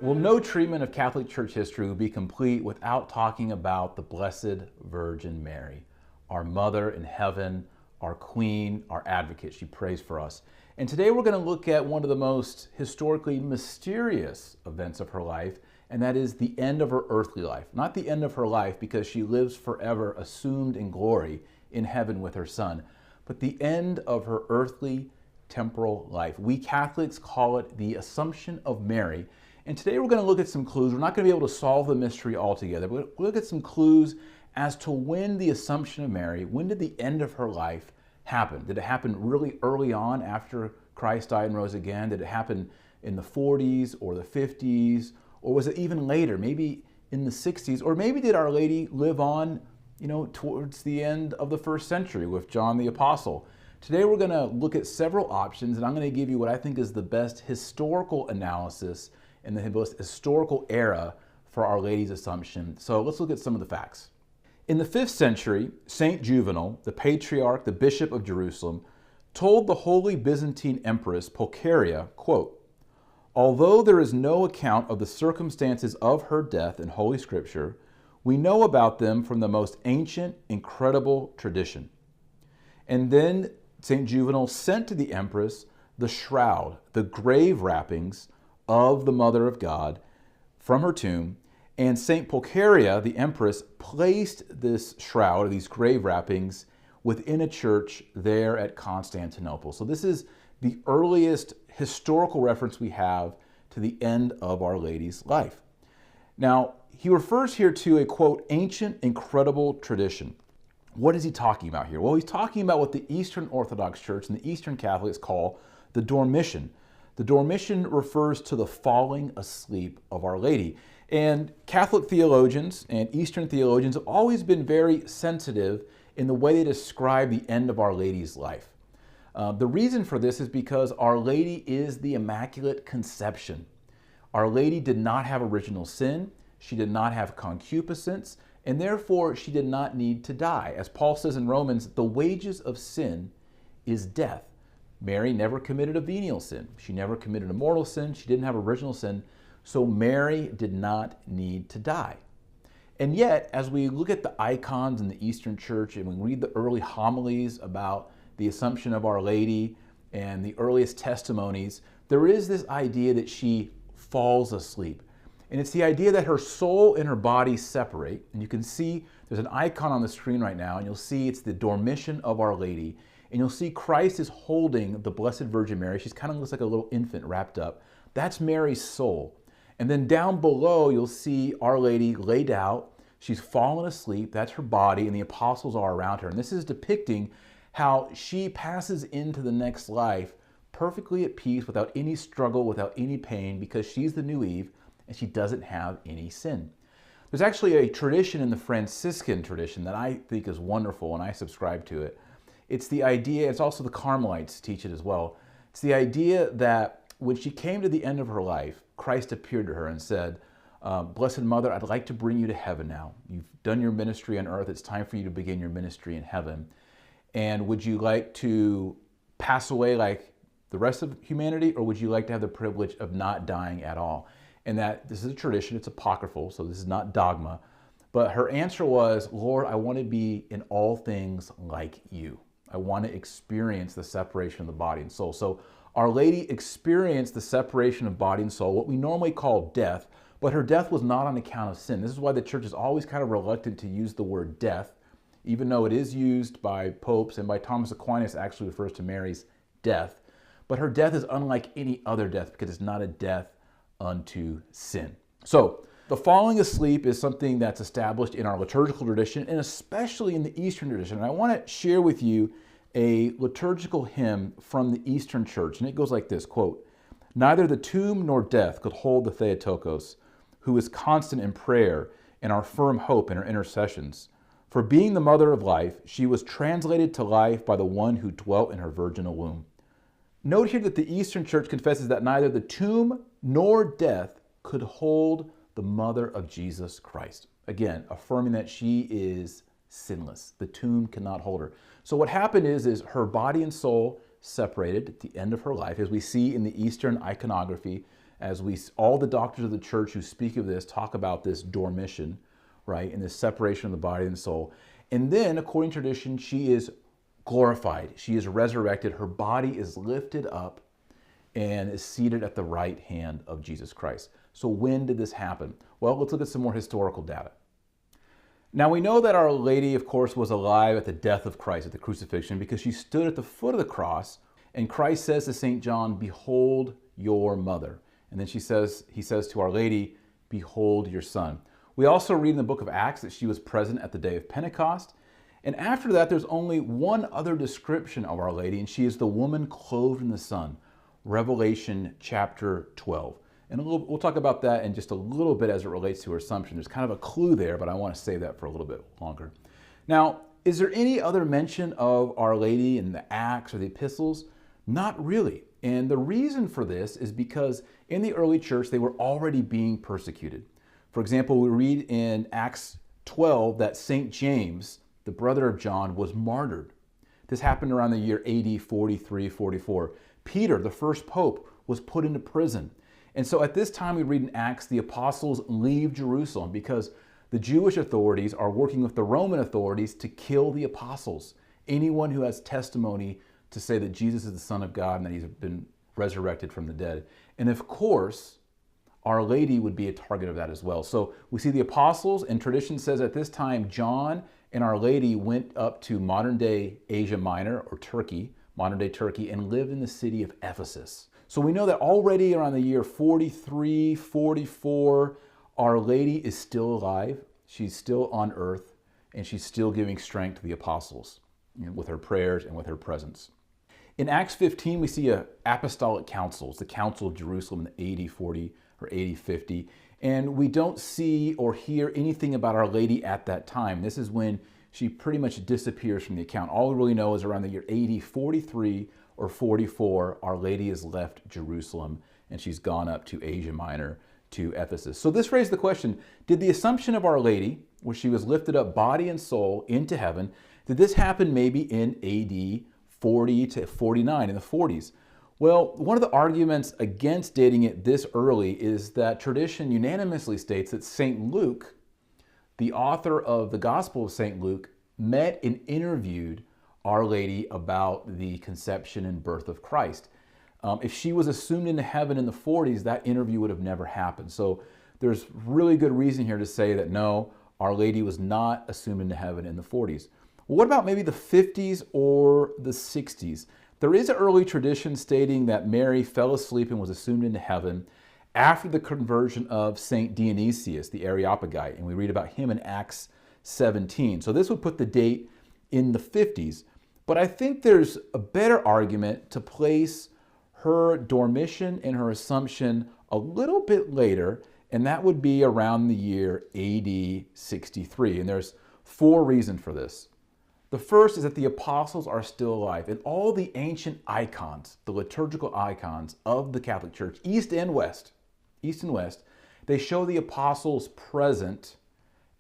Well, no treatment of Catholic Church history would be complete without talking about the Blessed Virgin Mary, our Mother in heaven, our Queen, our advocate. She prays for us. And today we're going to look at one of the most historically mysterious events of her life, and that is the end of her earthly life. Not the end of her life because she lives forever assumed in glory in heaven with her Son, but the end of her earthly temporal life. We Catholics call it the Assumption of Mary. And today we're going to look at some clues. We're not going to be able to solve the mystery altogether, but we'll look at some clues as to when the Assumption of Mary, when did the end of her life happen? Did it happen really early on after Christ died and rose again? Did it happen in the 40s or the 50s? Or was it even later, maybe in the 60s? Or maybe did Our Lady live on, towards the end of the first century with John the Apostle? Today we're going to look at several options, and I'm going to give you what I think is the best historical analysis in the most historical era for Our Lady's Assumption. So let's look at some of the facts. In the 5th century, Saint Juvenal, the patriarch, the bishop of Jerusalem, told the Holy Byzantine Empress Pulcheria, quote, "Although there is no account of the circumstances of her death in Holy Scripture, we know about them from the most ancient, incredible tradition." And then Saint Juvenal sent to the Empress the shroud, the grave wrappings of the Mother of God from her tomb, and Saint Pulcheria, the Empress, placed this shroud, or these grave wrappings, within a church there at Constantinople. So this is the earliest historical reference we have to the end of Our Lady's life. Now, he refers here to a, quote, ancient, incredible tradition. What is he talking about here? Well, he's talking about what the Eastern Orthodox Church and the Eastern Catholics call the Dormition. The Dormition refers to the falling asleep of Our Lady. And Catholic theologians and Eastern theologians have always been very sensitive in the way they describe the end of Our Lady's life. The reason for this is because Our Lady is the Immaculate Conception. Our Lady did not have original sin, she did not have concupiscence, and therefore she did not need to die. As Paul says in Romans, the wages of sin is death. Mary never committed a venial sin. She never committed a mortal sin. She didn't have original sin. So Mary did not need to die. And yet, as we look at the icons in the Eastern Church and we read the early homilies about the Assumption of Our Lady and the earliest testimonies, there is this idea that she falls asleep. And it's the idea that her soul and her body separate. And you can see there's an icon on the screen right now, and you'll see it's the Dormition of Our Lady. And you'll see Christ is holding the Blessed Virgin Mary. She's kind of looks like a little infant wrapped up. That's Mary's soul. And then down below, you'll see Our Lady laid out. She's fallen asleep. That's her body, and the apostles are around her. And this is depicting how she passes into the next life perfectly at peace, without any struggle, without any pain, because she's the new Eve, and she doesn't have any sin. There's actually a tradition in the Franciscan tradition that I think is wonderful, and I subscribe to it. It's the idea, it's also the Carmelites teach it as well. It's the idea that when she came to the end of her life, Christ appeared to her and said, "Blessed Mother, I'd like to bring you to heaven now. You've done your ministry on earth. It's time for you to begin your ministry in heaven. And would you like to pass away like the rest of humanity, or would you like to have the privilege of not dying at all?" And that this is a tradition, it's apocryphal, so this is not dogma. But her answer was, "Lord, I want to be in all things like you. I want to experience the separation of the body and soul." So Our Lady experienced the separation of body and soul, what we normally call death, but her death was not on account of sin. This is why the church is always kind of reluctant to use the word death, even though it is used by popes, and by Thomas Aquinas actually refers to Mary's death. But her death is unlike any other death because it's not a death unto sin. So the falling asleep is something that's established in our liturgical tradition, and especially in the Eastern tradition. And I want to share with you a liturgical hymn from the Eastern Church, and it goes like this, quote, "Neither the tomb nor death could hold the Theotokos, who is constant in prayer and our firm hope in her intercessions. For being the mother of life, she was translated to life by the one who dwelt in her virginal womb." Note here that the Eastern Church confesses that neither the tomb nor death could hold the mother of Jesus Christ. Again, affirming that she is sinless. The tomb cannot hold her. So what happened is her body and soul separated at the end of her life, as we see in the Eastern iconography as all the doctors of the church who speak of this talk about this dormition, right, and this separation of the body and soul. And then, according to tradition, she is glorified. She is resurrected. Her body is lifted up and is seated at the right hand of Jesus Christ. So when did this happen? Well, let's look at some more historical data. Now, we know that Our Lady, of course, was alive at the death of Christ, at the crucifixion, because she stood at the foot of the cross, and Christ says to St. John, "Behold your mother." And then he says to Our Lady, "Behold your son." We also read in the book of Acts that she was present at the day of Pentecost. And after that, there's only one other description of Our Lady, and she is the woman clothed in the sun, Revelation chapter 12. And we'll talk about that in just a little bit as it relates to her assumption. There's kind of a clue there, but I want to save that for a little bit longer. Now, is there any other mention of Our Lady in the Acts or the epistles? Not really. And the reason for this is because in the early church, they were already being persecuted. For example, we read in Acts 12 that St. James, the brother of John, was martyred. This happened around the year AD 43, 44. Peter, the first pope, was put into prison. And so at this time, we read in Acts, the apostles leave Jerusalem because the Jewish authorities are working with the Roman authorities to kill the apostles. Anyone who has testimony to say that Jesus is the Son of God and that he's been resurrected from the dead. And of course, Our Lady would be a target of that as well. So we see the apostles, and tradition says at this time, John and Our Lady went up to modern day Asia Minor, or Turkey, modern day Turkey, and lived in the city of Ephesus. So we know that already around the year 43, 44, Our Lady is still alive. She's still on earth, and she's still giving strength to the apostles, with her prayers and with her presence. In Acts 15, we see an apostolic council. It's the Council of Jerusalem in AD 40 or AD 50. And we don't see or hear anything about Our Lady at that time. This is when she pretty much disappears from the account. All we really know is around the year AD 43 or 44, Our Lady has left Jerusalem and she's gone up to Asia Minor, to Ephesus. So this raised the question, did the Assumption of Our Lady, where she was lifted up body and soul into heaven, did this happen maybe in AD 40 to 49, in the 40s? Well, one of the arguments against dating it this early is that tradition unanimously states that St. Luke, the author of the Gospel of St. Luke, met and interviewed Our Lady about the conception and birth of Christ. If she was assumed into heaven in the 40s, that interview would have never happened. So there's really good reason here to say that no, Our Lady was not assumed into heaven in the 40s. Well, what about maybe the 50s or the 60s? There is an early tradition stating that Mary fell asleep and was assumed into heaven after the conversion of St. Dionysius, the Areopagite, and we read about him in Acts 17. So this would put the date in the 50s. But I think there's a better argument to place her dormition and her assumption a little bit later, and that would be around the year AD 63. And there's 4 reasons for this. The first is that the apostles are still alive, and all the ancient icons, the liturgical icons of the Catholic Church, East and West, they show the apostles present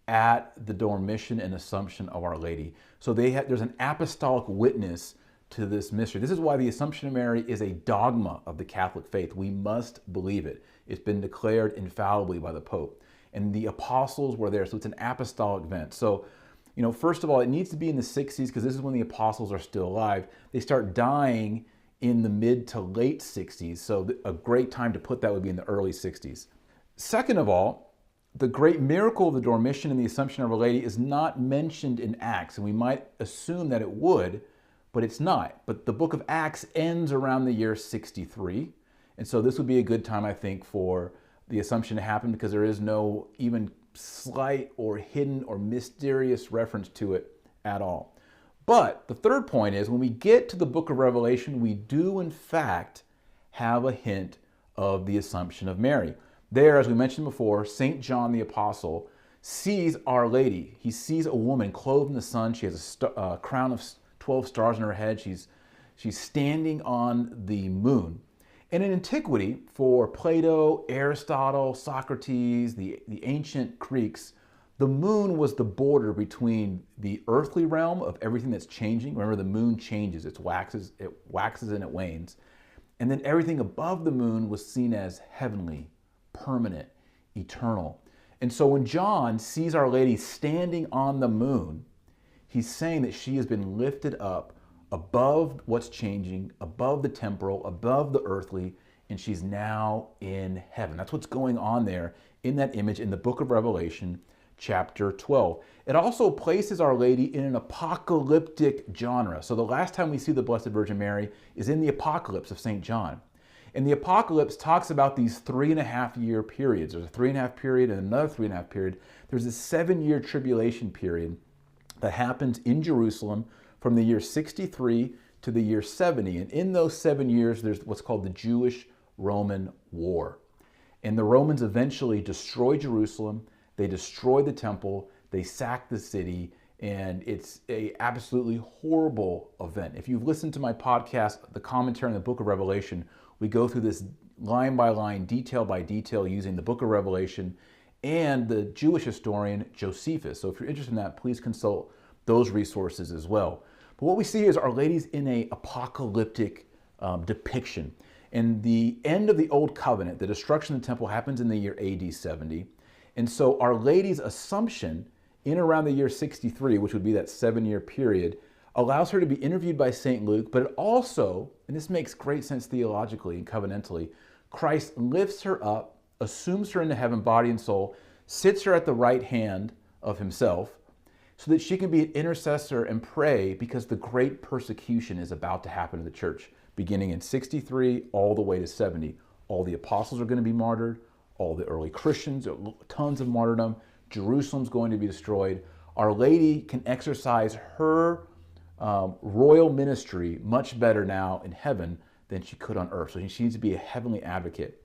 at the dormition and assumption of Our Lady. So there's an apostolic witness to this mystery. This is why the Assumption of Mary is a dogma of the Catholic faith. We must believe it. It's been declared infallibly by the Pope. And the apostles were there, so it's an apostolic event. So, first of all, it needs to be in the 60s because this is when the apostles are still alive. They start dying in the mid to late 60s, so a great time to put that would be in the early 60s. Second of all, the great miracle of the dormition and the Assumption of Our Lady is not mentioned in Acts, and we might assume that it would, but it's not. But the book of Acts ends around the year 63, and so this would be a good time, I think, for the Assumption to happen because there is no even slight or hidden or mysterious reference to it at all. But the third point is when we get to the book of Revelation, we do in fact have a hint of the Assumption of Mary. There, as we mentioned before, St. John the Apostle sees Our Lady. He sees a woman clothed in the sun. She has a crown of 12 stars on her head. She's standing on the moon. And in antiquity, for Plato, Aristotle, Socrates, the ancient Greeks, the moon was the border between the earthly realm of everything that's changing. Remember, the moon changes, it waxes and it wanes. And then everything above the moon was seen as heavenly, permanent, eternal. And so when John sees Our Lady standing on the moon, he's saying that she has been lifted up above what's changing, above the temporal, above the earthly, and she's now in heaven. That's what's going on there in that image in the book of Revelation, chapter 12. It also places Our Lady in an apocalyptic genre. So the last time we see the Blessed Virgin Mary is in the Apocalypse of St. John. And the Apocalypse talks about these 3.5-year periods. There's a 3.5 period and another 3.5 period. There's a 7-year tribulation period that happens in Jerusalem from the year 63 to the year 70. And in those 7 years, there's what's called the Jewish-Roman War. And the Romans eventually destroy Jerusalem. They destroy the temple. They sack the city. And it's a absolutely horrible event. If you've listened to my podcast, the commentary on the book of Revelation, we go through this line by line, detail by detail, using the book of Revelation and the Jewish historian Josephus. So if you're interested in that, please consult those resources as well. But what we see is Our Lady's in an apocalyptic depiction. And the end of the Old Covenant, the destruction of the temple, happens in the year AD 70. And so Our Lady's assumption in around the year 63, which would be that 7-year period, allows her to be interviewed by St. Luke, but it also, and this makes great sense theologically and covenantally, Christ lifts her up, assumes her into heaven, body and soul, sits her at the right hand of himself, so that she can be an intercessor and pray, because the great persecution is about to happen in the church, beginning in 63 all the way to 70. All the apostles are going to be martyred, all the early Christians, tons of martyrdom, Jerusalem's going to be destroyed. Our Lady can exercise her royal ministry much better now in heaven than she could on earth. So she needs to be a heavenly advocate.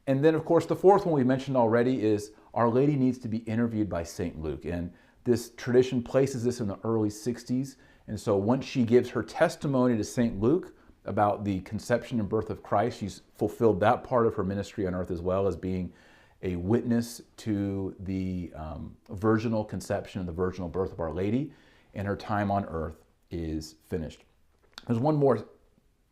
And then, of course, the fourth one we mentioned already is Our Lady needs to be interviewed by St. Luke. And this tradition places this in the early 60s. And so once she gives her testimony to St. Luke about the conception and birth of Christ, she's fulfilled that part of her ministry on earth, as well as being a witness to the virginal conception and the virginal birth of Our Lady, and her time on earth is finished. There's one more,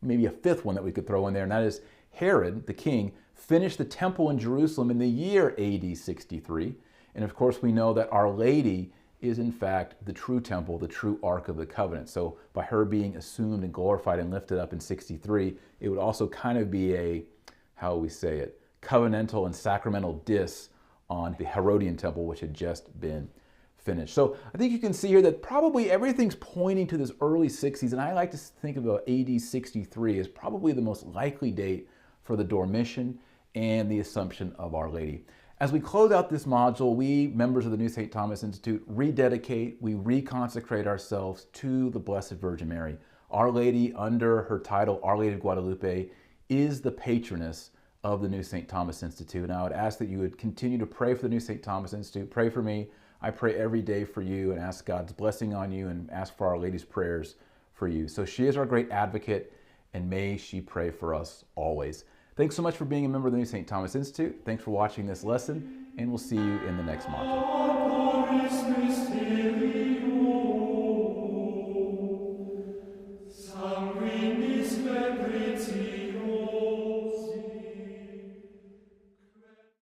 maybe a fifth one that we could throw in there, and that is Herod, the king, finished the temple in Jerusalem in the year AD 63. And of course, we know that Our Lady is in fact the true temple, the true Ark of the Covenant. So by her being assumed and glorified and lifted up in 63, it would also kind of be a, how we say it, covenantal and sacramental diss on the Herodian temple, which had just been finished. So I think you can see here that probably everything's pointing to this early 60s, and I like to think about AD 63 as probably the most likely date for the Dormition and the Assumption of Our Lady. As we close out this module, we, members of the New St. Thomas Institute, rededicate, we reconsecrate ourselves to the Blessed Virgin Mary. Our Lady, under her title, Our Lady of Guadalupe, is the patroness of the New St. Thomas Institute. And I would ask that you would continue to pray for the New St. Thomas Institute. Pray for me. I pray every day for you and ask God's blessing on you and ask for Our Lady's prayers for you. So she is our great advocate, and may she pray for us always. Thanks so much for being a member of the New St. Thomas Institute. Thanks for watching this lesson, and we'll see you in the next module.